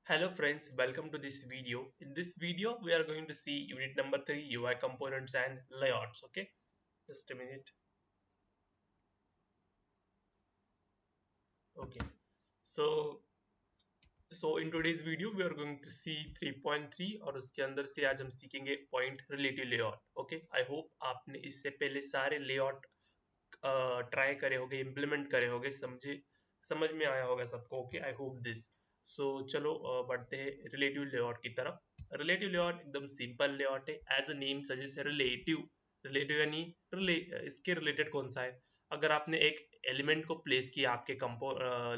Hello friends, welcome to this video. In this video, we are going to see unit number 3 UI components and layouts. Okay, just a minute. Okay, so in today's video we are going to see 3.3 और उसके अंदर से आज हम सीखेंगे point relative layout. Okay, I hope आपने इससे पहले सारे लेआउट ट्राई करे होगे, इम्प्लीमेंट करे होगे, समझ में आया होगा सबको. Okay, I hope this. So चलो बढ़ते हैं रिलेटिव लेआउट की तरफ. रिलेटिव लेआउट एकदम सिंपल लेआउट है. As a name suggest relative. Relative यानी इसके रिलेटेड कौन सा है. अगर आपने एक एलिमेंट को प्लेस किया आपके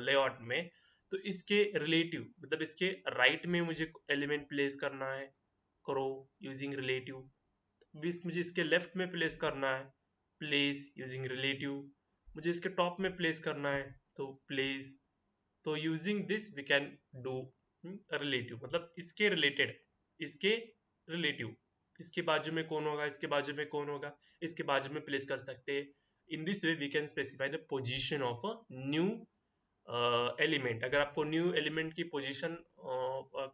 लेआउट में, तो इसके रिलेटिव मतलब इसके राइट में मुझे एलिमेंट प्लेस करना है, करो यूजिंग रिलेटिव. मुझे इसके लेफ्ट में प्लेस करना है, प्लेस यूजिंग रिलेटिव. मुझे इसके टॉप में प्लेस करना है, तो प्लेस. तो using this we can do relative, मतलब इसके रिलेटिव. इसके बाजू में कौन होगा, इसके बाजू में कौन होगा, इसके बाजू में प्लेस कर सकते हैं. In this way we can specify the position of a new element. अगर आपको न्यू एलिमेंट की पोजीशन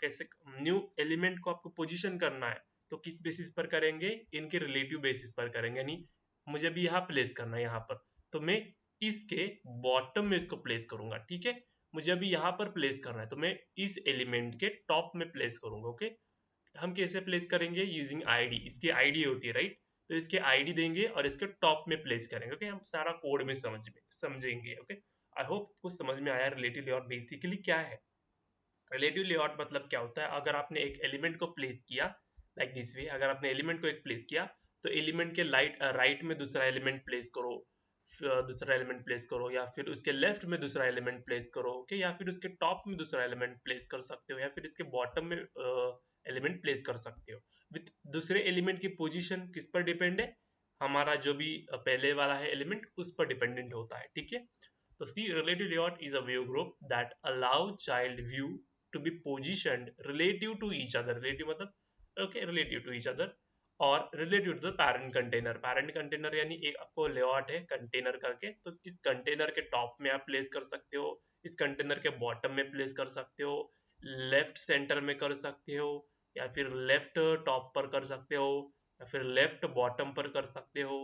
कैसे, न्यू एलिमेंट को आपको पोजीशन करना है, तो किस बेसिस पर करेंगे, इनके रिलेटिव बेसिस पर करेंगे. यानी मुझे अभी यहाँ प्लेस करना है, यहाँ पर, तो मैं इसके बॉटम में इसको प्लेस करूंगा. ठीक है, मुझे अभी यहाँ पर प्लेस करना है, तो मैं इस एलिमेंट के टॉप में प्लेस करूंगा. ओके, हम कैसे प्लेस करेंगे, यूजिंग आईडी. इसकी आईडी होती है, राइट. तो इसके आईडी देंगे और इसके टॉप में प्लेस करेंगे. ओके, हम सारा कोड में समझेंगे. ओके, आई होप कुछ समझ में आया. रिलेटिव लेआउट बेसिकली क्या है. रिलेटिव लेआउट मतलब क्या होता है, अगर आपने एक एलिमेंट को प्लेस किया लाइक दिस वे, अगर आपने एलिमेंट को एक प्लेस किया, तो एलिमेंट के राइट में दूसरा एलिमेंट प्लेस करो, या फिर उसके लेफ्ट में दूसरा एलिमेंट प्लेस करो. ओके, या फिर उसके टॉप में दूसरा एलिमेंट प्लेस कर सकते हो, या फिर इसके बॉटम में एलिमेंट प्लेस कर सकते हो. विथ दूसरे एलिमेंट की पोजीशन किस पर डिपेंड है, हमारा जो भी पहले वाला है एलिमेंट उस पर डिपेंडेंट होता है. ठीक है, तो see, relative layout is a view group that allow child view to be positioned relative to each other. Relative मतलब relative to each other, और relative to the parent container. Parent container यानी एक आपको लेआउट है container करके, तो इस container के टॉप में आप प्लेस कर सकते हो, इस कंटेनर के बॉटम में प्लेस कर सकते हो, लेफ्ट सेंटर में कर सकते हो, या फिर लेफ्ट टॉप पर कर सकते हो, या फिर लेफ्ट बॉटम पर कर सकते हो,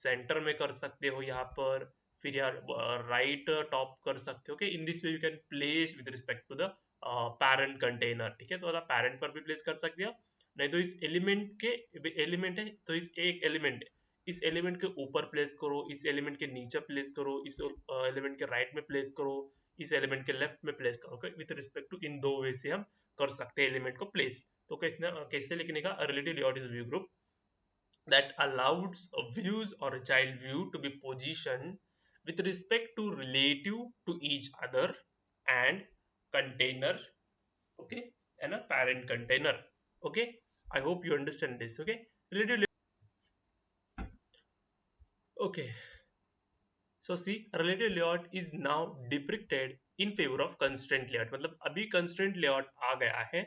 सेंटर में कर सकते हो यहाँ पर, फिर यार राइट टॉप कर सकते हो. Okay, in this way you can place with respect to the parent container. ठीक है, तो वाला पैरेंट पर भी प्लेस कर सकते हो. नहीं तो इस एलिमेंट है, तो इस एक एलिमेंट है, इस एलिमेंट के ऊपर प्लेस करो, इस एलिमेंट के नीचे प्लेस करो, इस एलिमेंट के राइट में प्लेस करो, इस एलिमेंट के लेफ्ट में प्लेस करो. विद रिस्पेक्ट टू इन दो वे से हम कर सकते हैं एलिमेंट को प्लेस. तो कैसे लिखने का, relative layout is view group that allows a views or a child view to be positioned with respect to relative to each other and container. Okay, and a parent container. Okay, I hope you understand this. Okay, relative. Okay, so see, relative layout is now depicted in favor of constraint layout. मतलब अभी constraint layout आ गया है,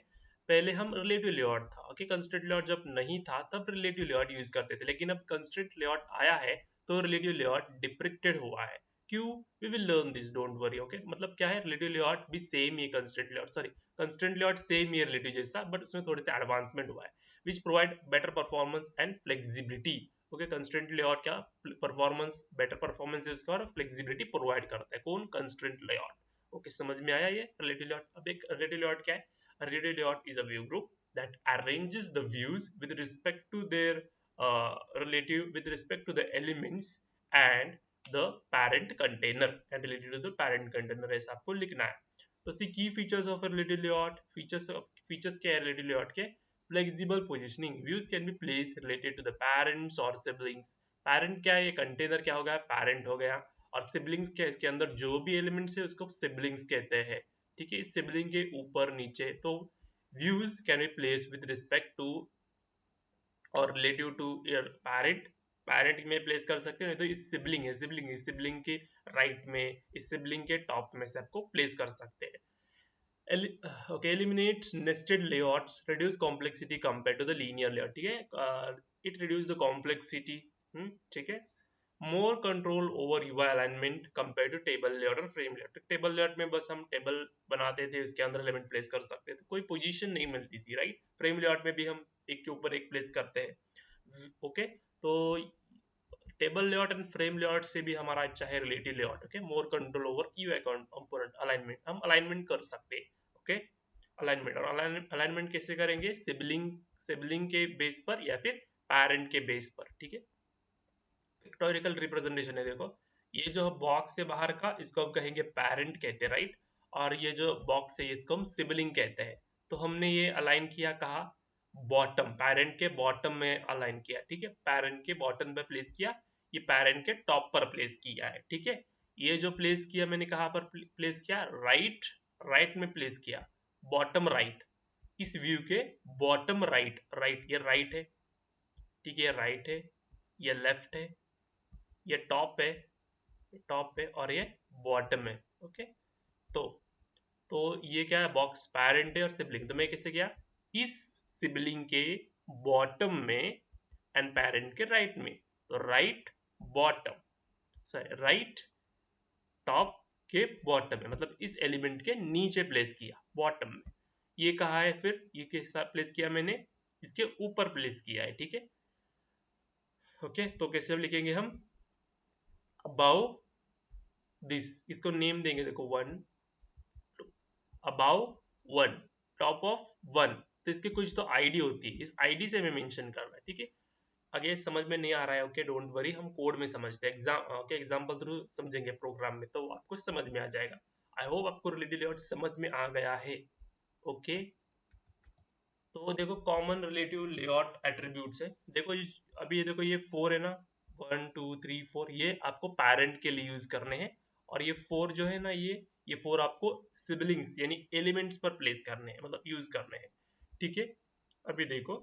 पहले हम relative layout था. Okay, constraint layout जब नहीं था तब relative layout यूज करते थे, लेकिन अब constraint layout आया है तो relative layout depicted हुआ है. क्यों, we will learn this, don't worry. Okay, मतलब क्या है, relative layout भी सेम ही constraint layout, sorry constraint layout same ही relative जैसा, बट उसमें थोड़े से एडवांसमेंट हुआ है, which provide better performance and flexibility. Okay, constraint layout क्या, परफॉर्मेंस, बेटर परफॉर्मेंस है उसका, और फ्लेक्सिबिलिटी प्रोवाइड करता है. कौन, कंस्ट्रेंट लेआउट. ओके, समझ में आया ये रिलेटिव लेआउट. अब एक रिलेटिव लेआउट क्या है, relative layout is a view group that arranges the views with respect to their with respect to the elements and the parent container and related to the parent container, ऐसा आपको लिखना है. तो सी की features of relative layout. Features क्या है relative layout के, flexible positioning. Views can be placed related to the parents or siblings. parent क्या है, ये कंटेनर क्या हो गया, parent हो गया, और siblings क्या है, इसके अंदर जो भी एलिमेंट्स है उसको siblings कहते हैं. ठीक है, इस sibling के ऊपर नीचे, तो views can be placed with respect to और relative to your parent में प्लेस कर सकते हो, नहीं तो इस सिबलिंग के राइट में, इस सिबलिंग के टॉप में से आपको प्लेस कर सकते हैं. Okay, eliminates nested layouts, reduce complexity compared to the linear layout. ठीक है, it reduce the complexity. ठीक है, more control over UI alignment compare to table layout और फ्रेम लेआउट। टेबल लेआउट में बस हम टेबल बनाते थे, उसके अंदर एलिमेंट प्लेस कर सकते थे, कोई पोजीशन नहीं मिलती थी, राइट। फ्रेम लेआउट में भी हम एक के ऊपर एक प्लेस करते हैं, ओके। तो table layout and frame layout से भी हमारा अच्छा है रिलेटिव लेआउट, ओके। मोर control over UI component alignment, हम अलाइनमेंट कर सकते हैं, ओके। अलाइनमेंट, और अलाइनमेंट कैसे करेंगे, सिबलिंग के बेस पर या फिर पेरेंट के बेस पर, ठीक है। पिक्टोरिकल रिप्रेजेंटेशन है, देखो ये जो बॉक्स है बाहर का, इसको हम कहेंगे पेरेंट कहते हैं, राइट। और ये जो बॉक्स है इसको हम सिबलिंग कहते हैं। तो हमने ये अलाइन किया कहा, बॉटम, पेरेंट के बॉटम में अलाइन किया, ठीक है। पेरेंट के बॉटम पे प्लेस किया, ये पेरेंट के टॉप पर प्लेस किया है, ठीक है। ये जो प्लेस किया मैंने कहाँ पर प्लेस किया, राइट, राइट में प्लेस किया, बॉटम राइट, इस व्यू के बॉटम राइट, राइट ये राइट है, ठीक है, ये राइट है, ये लेफ्ट है, ये टॉप है और ये बॉटम है, ओके। तो तो ये क्या है, बॉक्स पेरेंट है और सिबलिंग, तो मैं कैसे किया, इस सिबलिंग के बॉटम में एंड पेरेंट के राइट में, तो right bottom, sorry right top के बॉटम में, मतलब इस एलिमेंट के नीचे प्लेस किया बॉटम में। ये कहा है, फिर ये कैसा प्लेस किया मैंने, इसके ऊपर प्लेस किया है, ठीक है, ओके। तो कैसे लिखेंगे हम, अबाउ दिस, इसको नेम देंगे, देखो 1, अबाउ 1, टॉप ऑफ 1, तो इसकी कुछ तो आईडी होती है, इस आईडी से हमें मेंशन करना है, ठीक है। अगर समझ में नहीं आ रहा है, ओके डोंट वरी, हम कोड में समझते हैं, एग्जांपल थ्रू समझेंगे प्रोग्राम में, तो आपको समझ में आ जाएगा। आई होप आपको रिलेटिव लेआउट समझ में आ गया है, ओके। तो देखो कॉमन रिलेटिव लेआउट एट्रीब्यूट्स है, देखो अभी ये देखो ये 4 है ना, 1 2 3 4, ये आपको पेरेंट के लिए यूज करने हैं, और ये 4 जो है ना, ये 4 आपको सिबलिंग्स यानी एलिमेंट्स पर प्लेस करने हैं, मतलब यूज करने हैं, ठीक है। अभी देखो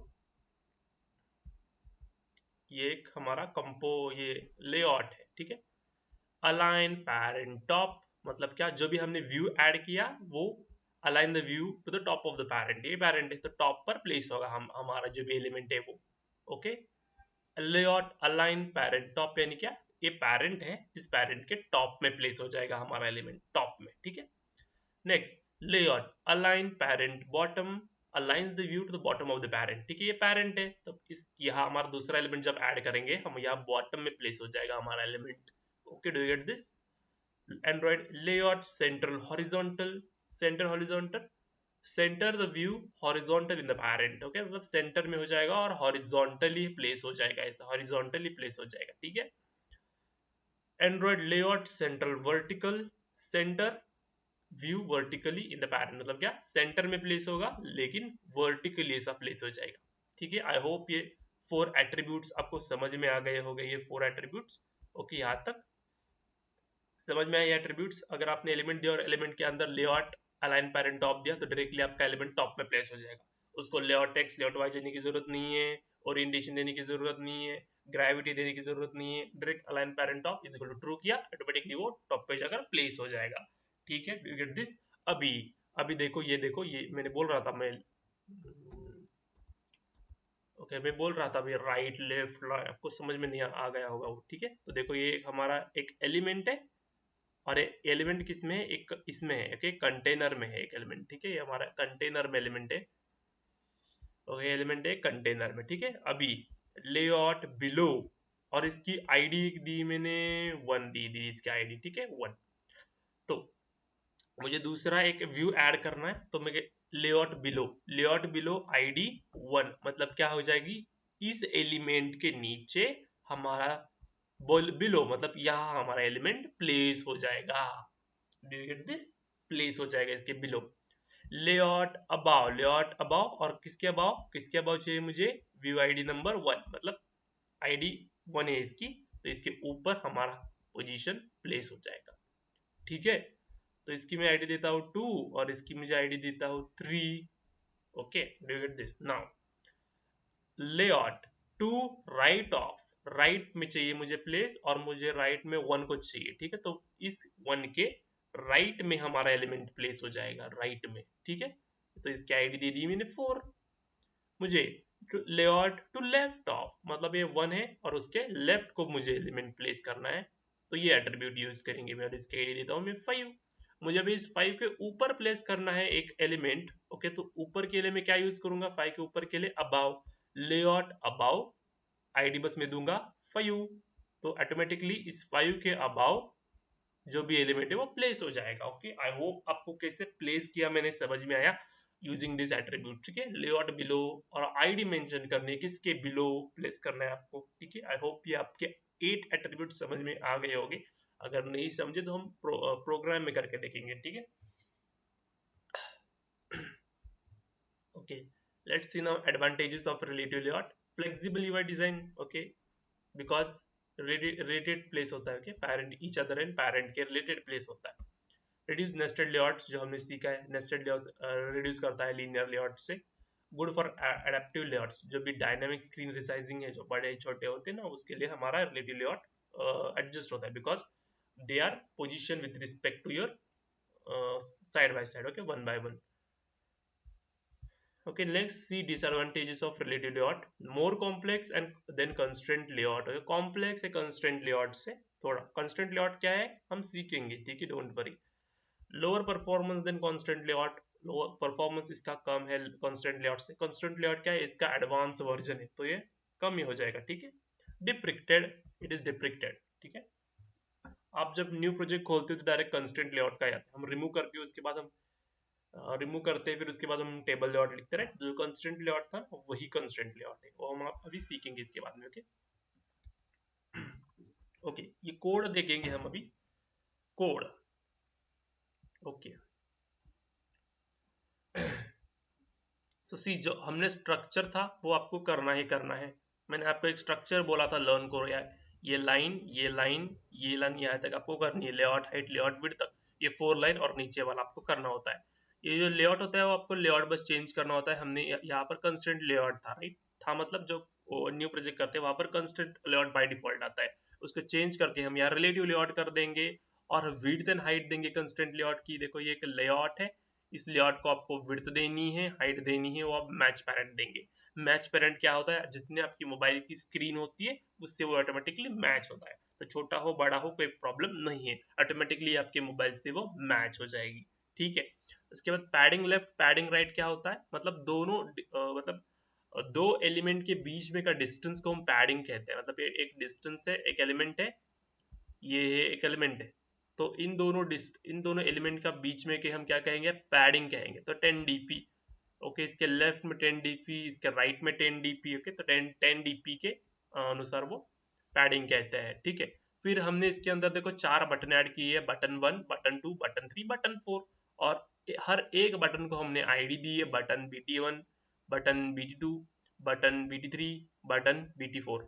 ये एक हमारा ये लेआउट है, ठीक है। अलाइन पेरेंट टॉप, मतलब क्या, जो भी हमने व्यू ऐड किया वो align the view to the top of the parent, ये पेरेंट है तो टॉप पर प्लेस होगा हम हमारा जो भी एलिमेंट है वो, okay. Layout align parent top, यानी क्या, ये पेरेंट है, इस पेरेंट के टॉप में प्लेस हो जाएगा हमारा एलिमेंट, टॉप में, ठीक है। Next layout align parent bottom, aligns the view to the bottom of the parent, ठीक है, ये पेरेंट है तो इस यहाँ हमारा दूसरा एलिमेंट जब ऐड करेंगे हम यहाँ बॉटम में प्लेस हो जाएगा हमारा element, okay. Do you get this. Android layout central horizontal, centre horizontal, centre the view horizontal in the parent, okay, मतलब सेंटर में हो जाएगा और हॉरिजॉन्टली प्लेस हो जाएगा, ऐसा हॉरिजॉन्टली प्लेस हो जाएगा, ठीक है। Android layout central vertical, centre view vertically in the parent, मतलब क्या, सेंटर में प्लेस होगा लेकिन वर्टिकली ऐसा प्लेस हो जाएगा, ठीक है। आई होप ये 4 एट्रीब्यूट्स आपको समझ में आ गए होंगे, ये 4 एट्रीब्यूट्स, ओके। यहाँ तक समझ में आए एट्रीब्यूट्स। अगर आपने एलिमेंट दिया और एलिमेंट के अंदर लेआउट अलाइन पेरेंट टॉप दिया तो डायरेक्टली आपका एलिमेंट टॉप में प्लेस हो जाएगा, उसको लेआउट टेक्स्ट लेआउट वाइज देने की जरूरत नहीं है, ओरिएंटेशन देने की जरूरत नहीं है, ग्रेविटी देने की जरूरत नहीं है, direct align parent top is equal to true किया, ऑटोमेटिकली वो टॉप पे जाकर प्लेस हो जाएगा, ठीक है। Do you get this. अभी अभी देखो ये मैंने बोल रहा था, मैं ओके मैं बोल रहा था अभी राइट लेफ्ट, आपको समझ में नहीं आ गया होगा वो, ठीक है। तो देखो ये हमारा एक एलिमेंट है, और एलिमेंट किस में है, एक इसमें है, ओके, कंटेनर में है एक एलिमेंट, ठीक है, ये हमारा कंटेनर में एलिमेंट है, ओके, एलिमेंट है कंटेनर में, ठीक है। अभी लेआउट बिलो, और इसकी आईडी दी मैंने 1 दी इसकी आईडी, ठीक है 1। तो मुझे दूसरा एक व्यू ऐड करना है, तो मैं लेआउट बिलो आईडी 1, मतलब क्या हो जाएगी, इस एलिमेंट के नीचे हमारा बिलो, मतलब यहाँ हमारा एलिमेंट प्लेस हो जाएगा, do you get this, place हो जाएगा इसके बिलो। लेआउट अबाव, और किसके अबाव चाहिए मुझे, व्यू आईडी नंबर 1, मतलब आईडी 1 है इसकी, तो इसके ऊपर हमारा पोजीशन प्लेस हो जाएगा, ठीक है। तो इसकी मैं आईडी देता हूँ 2 और इसकी मुझे आईडी देता हूँ 3, okay. Do you get this. Now layout to right of, right में चाहिए मुझे प्लेस और मुझे राइट में 1 को चाहिए, ठीक है। तो इस 1 के राइट में हमारा एलिमेंट प्लेस हो जाएगा, राइट में, ठीक है। तो इसकी आईडी दे दी मैंने 4, मुझे लेआउट टू लेफ्ट ऑफ, मतलब ये 1 है और उसके लेफ्ट को मुझे एलिमेंट प्लेस करना है, तो ये एट्रीब्यूट यूज करेंगे। मैं इसके आईडी देता हूँ मैं 5। मुझे अभी इस 5 के ऊपर प्लेस करना है एक एलिमेंट। ओके, तो ऊपर के लिए मैं क्या यूज करूंगा? 5 के ऊपर के लिए अबाव, लेआउट अबाव, आईडी बस मैं दूंगा 5, तो ऑटोमेटिकली इस 5 के अबाव जो भी एलिमेंट है वो प्लेस हो जाएगा। ओके, आई होप आपको कैसे प्लेस किया मैंने समझ में आया यूजिंग दिस एट्रीब्यूट। ठीक है, लेआउट बिलो और आईडी मेंशन करने किसके बिलो प्लेस करना है आपको। ठीक है, आई होप ये आपके 8 एट्रीब्यूट समझ में आ गए होंगे। अगर नहीं समझे तो हम प्रोग्राम में करके देखेंगे। ठीक है, okay, let's see now advantages of relative layout. Flexible UI design, okay, because related place होता है। Okay, parent each other and parent के रिलेटेड प्लेस होता है। रिड्यूस नेस्टेड लेआउट्स, जो हमने सीखा है, नेस्टेड लेआउट्स रिड्यूस करता है लीनियर लेआउट से। गुड फॉर एडेप्टिव लेआउट्स, जो भी डायनामिक स्क्रीन रिसाइजिंग है, जो बड़े छोटे होते हैं ना, उसके लिए हमारा रिलेटिव लेआउट एडजस्ट होता है, because they are position with respect to your side by side. Okay, one by one. Okay, let's see disadvantages of relative layout. More complex and then constraint layout. Okay, complex है constraint layout से थोड़ा। constraint layout क्या है हम सीखेंगे, ठीक है, don't worry. Lower performance than constant layout. Lower performance इसका कम है constraint layout से। constraint layout क्या है? इसका advanced version है, तो ये कम ही हो जाएगा। ठीक है, deprecated, it is deprecated। ठीक है, आप जब न्यू प्रोजेक्ट खोलते हो तो डायरेक्ट कंस्ट्रेंट लेआउट का आता है, हम रिमूव करके उसके बाद हम रिमूव करते हैं, फिर उसके बाद हम टेबल लेआउट लिखते रहे। जो कंस्ट्रेंट लेआउट था वही कंस्ट्रेंट लेआउट है, वो हम अभी सीखेंगे इसके बाद में। ओके, ओके, ये कोड देखेंगे हम अभी, कोड। ओके, तो सी जो हमने स्ट्रक्चर था वो आपको करना ही करना है। मैंने आपको एक स्ट्रक्चर बोला था लर्न करो यार, ये लाइन ये लाइन ये लाइन यहाँ तक आपको करनी है, लेआउट हाइट लेआउट विड्थ तक, ये 4 लाइन और नीचे वाला आपको करना होता है। ये जो लेआउट होता है वो आपको लेआउट बस चेंज करना होता है। हमने यहाँ पर कंस्टेंट लेआउट था, राइट था, मतलब जो न्यू प्रोजेक्ट करते हैं वहां पर कंस्टेंट लेआउट बाय डिफॉल्ट आता है, उसको चेंज करके हम यहाँ रिलेटिव लेआउट कर देंगे और विड्थ एंड हाइट देंगे कंस्टेंट लेआउट की। देखो ये एक लेआउट है, इस लेआउट को आपको विड्थ देनी है, हाइट देनी है, वो आप मैच पैरेंट देंगे। मैच पैरेंट क्या होता है? जितने आपकी मोबाइल की स्क्रीन होती है उससे वो ऑटोमेटिकली मैच होता है, तो छोटा हो बड़ा हो कोई प्रॉब्लम नहीं है, ऑटोमेटिकली आपके मोबाइल से वो मैच हो जाएगी। ठीक है, उसके बाद पैडिंग लेफ्ट पैडिंग राइट क्या होता है? मतलब दोनों मतलब दो एलिमेंट के बीच में का डिस्टेंस को हम पैडिंग कहते हैं। मतलब एक डिस्टेंस है, एक एलिमेंट है, ये एक एलिमेंट है, तो इन दोनों एलिमेंट का बीच में के हम क्या कहेंगे? पैडिंग कहेंगे, तो 10 dp। ओके, इसके लेफ्ट में 10 dp, इसके राइट में 10 dp। ओके, तो 10 dp के अनुसार वो पैडिंग कहते हैं। ठीक है, फिर हमने इसके अंदर देखो 4 बटन ऐड किए हैं, बटन 1, बटन 2, बटन 3, बटन 4, और हर एक बटन को हमने आईडी दी है, button bt1, button bt2, button bt3, button bt4।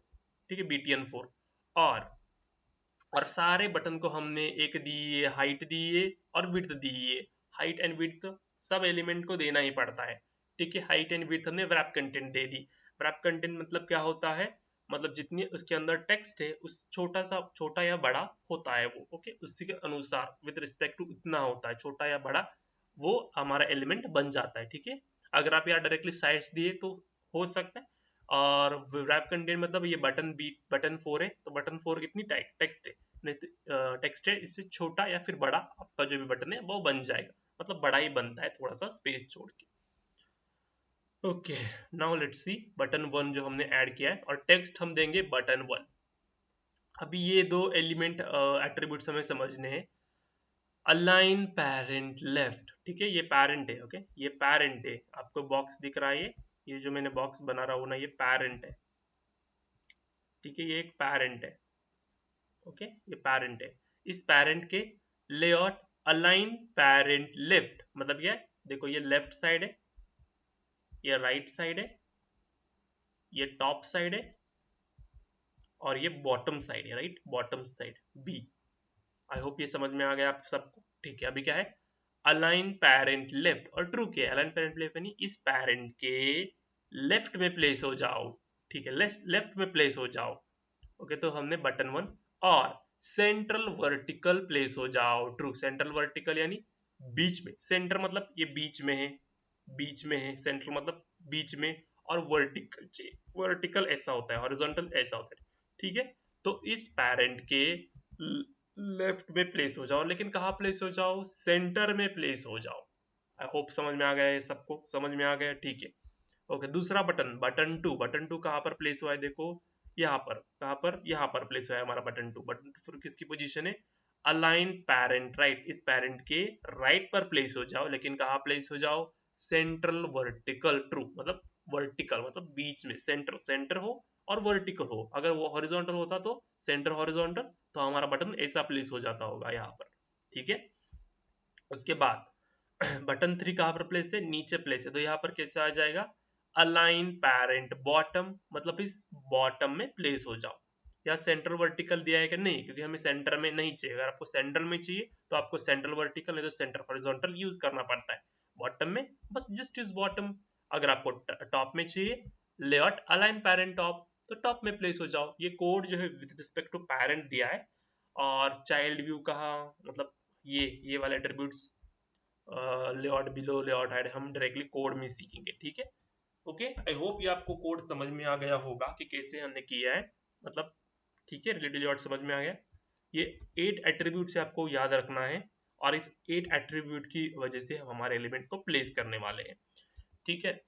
ठीक है, btn4, और और सारे बटन को हमने एक दी है हाइट दी है और विड्थ दी है। हाइट एंड विड्थ सब एलिमेंट को देना ही पड़ता है। ठीक है, हाइट एंड विड्थ हमने wrap कंटेंट दे दी। wrap कंटेंट मतलब क्या होता है? मतलब जितनी उसके अंदर टेक्स्ट है उस छोटा या बड़ा होता है वो। ओके, उसी के अनुसार विद रिस्पेक्ट टू इतना होता है, छोटा या बड़ा वो हमारा एलिमेंट बन जाता है। ठीक है, अगर आप यहाँ डायरेक्टली साइड्स दिए तो हो सकता है। और wrap कंटेंट मतलब ये बटन 4 है, तो बटन 4 कितनी टेक्स्ट है, नहीं तो टेक्स्ट है, इससे छोटा या फिर बड़ा आपका जो भी बटन है वो बन जाएगा, मतलब बड़ा ही बनता है थोड़ा सा स्पेस छोड़ के। Okay, now let's see button 1 जो हमने ऐड किया है, और टेक्स्ट हम देंगे बटन 1। अभी ये दो एलिमेंट एट्रीब्यूट्स हमें समझने हैं। अलाइन पैरेंट लेफ्ट, ठीक है, ये पैरेंट है। ओके, ये पैरेंट है, आपको बॉक्स दिख रहा है, ये जो मैंने बॉक्स बना रहा हूं ना, ये पैरेंट है। ठीक है, ये एक पैरेंट है। ओके, ये पैरेंट है। इस पैरेंट के लेआउट अलाइन पैरेंट लेफ्ट, मतलब ये देखो, ये लेफ्ट साइड है, ये राइट साइड है, ये टॉप साइड है, और ये बॉटम साइड है, right, bottom side B. I hope ये समझ में आ गया आप सबको। ठीक है, अभी क्या है? अलाइन पैरेंट लेफ्ट, और ट्रू क्या है? अलाइन पैरेंट लेफ्ट यानी इस पैरेंट के लेफ्ट में प्लेस हो जाओ। ठीक है, लेफ्ट में प्लेस हो जाओ। ओके, तो हमने बटन 1, और सेंट्रल वर्टिकल प्लेस हो जाओ। ट्रू, सेंट्रल वर्टिकल यानी बीच में, सेंटर मतलब ये बीच में है, बीच में है, सेंट्रल मतलब बीच में, और वर्टिकल चाहिए। वर्टिकल ऐसा होता है, हॉरिजॉन्टल ऐसा होता है, ठीक है। तो इस पैरेंट के लेफ्ट में प्लेस हो जाओ, लेकिन कहाँ प्लेस हो जाओ, सेंटर में प्लेस हो जाओ। आई होप समझ में आ गया है, सबको समझ में आ गया, ठीक है। ओके, दूसरा बटन, बटन टू कहाँ पर प्लेस हुआ है, देखो यहाँ पर, कहाँ पर, यहाँ पर प्लेस हुआ है हमारा बटन टू। बटन टू फिर किसकी पोजीशन है, अलाइन पैरेंट राइट, इस पैरेंट के राइट पर प्लेस हो जाओ, लेकिन कहाँ प्लेस हो जाओ, सेंट्रल वर्टिकल ट्रू, मतलब वर्टिकल मतलब बीच में, सेंटर सेंटर हो और वर्टिकल हो। अगर वो हॉरिजॉन्टल होता तो सेंटर हॉरिजॉन्टल, तो हमारा बटन ऐसा प्लेस हो जाता होगा यहाँ पर, ठीक है। उसके बाद बटन थ्री कहाँ पर प्लेस है, नीचे प्लेस है, तो यहाँ पर कैसे आ जाएगा, अलाइन पैरेंट बॉटम, मतलब इस बॉटम में प्लेस हो जाओ। या सेंट्रल वर्टिकल दिया है कि नहीं, क्योंकि हमें सेंटर में नहीं चाहिए। अगर आपको सेंट्रल में चाहिए तो आपको सेंट्रल वर्टिकल नहीं तो सेंटर हॉरिजॉन्टल यूज करना पड़ता है। बॉटम में बस जस्ट इज बॉटम। अगर आपको टॉप में चाहिए, लेआउट अलाइन पैरेंट टॉप, तो टॉप में प्लेस हो जाओ। ये कोड जो है विद रिस्पेक्ट टू पैरेंट दिया है। और चाइल्ड व्यू कहा, मतलब ये वाले attributes, layout below, layout hide, हम डायरेक्टली कोड में सीखेंगे, ठीक है। ओके, आई होप ये आपको कोड समझ में आ गया होगा कि कैसे हमने किया है, मतलब ठीक है, रिलेटिव लेआउट समझ में आ गया। ये 8 एट्रीब्यूट से आपको याद रखना है, और इस 8 एट्रीब्यूट की वजह से हम हमारे एलिमेंट को प्लेस करने वाले हैं, ठीक है।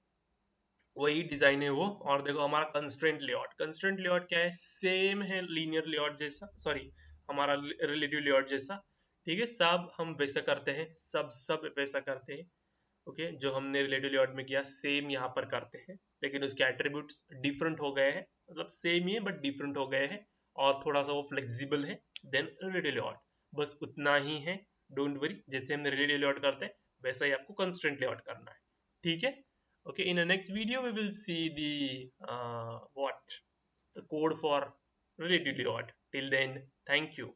वही डिजाइन है वो। और देखो हमारा कंस्ट्रेंट लेआउट, कंस्ट्रेंट लेआउट क्या है, सेम है लीनियर लेआउट जैसा, सॉरी हमारा रिलेटिव लेआउट जैसा, ठीक है। सब हम वैसा करते हैं, सब वैसा करते हैं, ओके। जो हमने रिलेटिव लेआउट में किया सेम यहाँ पर करते हैं, लेकिन उसके एट्रीब्यूट्स डिफरेंट हो गए हैं, मतलब सेम ही है बट डिफरेंट हो गए हैं, और थोड़ा सा वो फ्लेक्सिबल है देन रिलेटिव लेआउट, बस उतना ही है। डोंट वरी, जैसे हमने रिलेटिव लेआउट करते हैं वैसा ही आपको कंस्ट्रेंट लेआउट करना है, ठीक है। Okay, in the next video we will see the what, the code for relatively odd. Till then, thank you.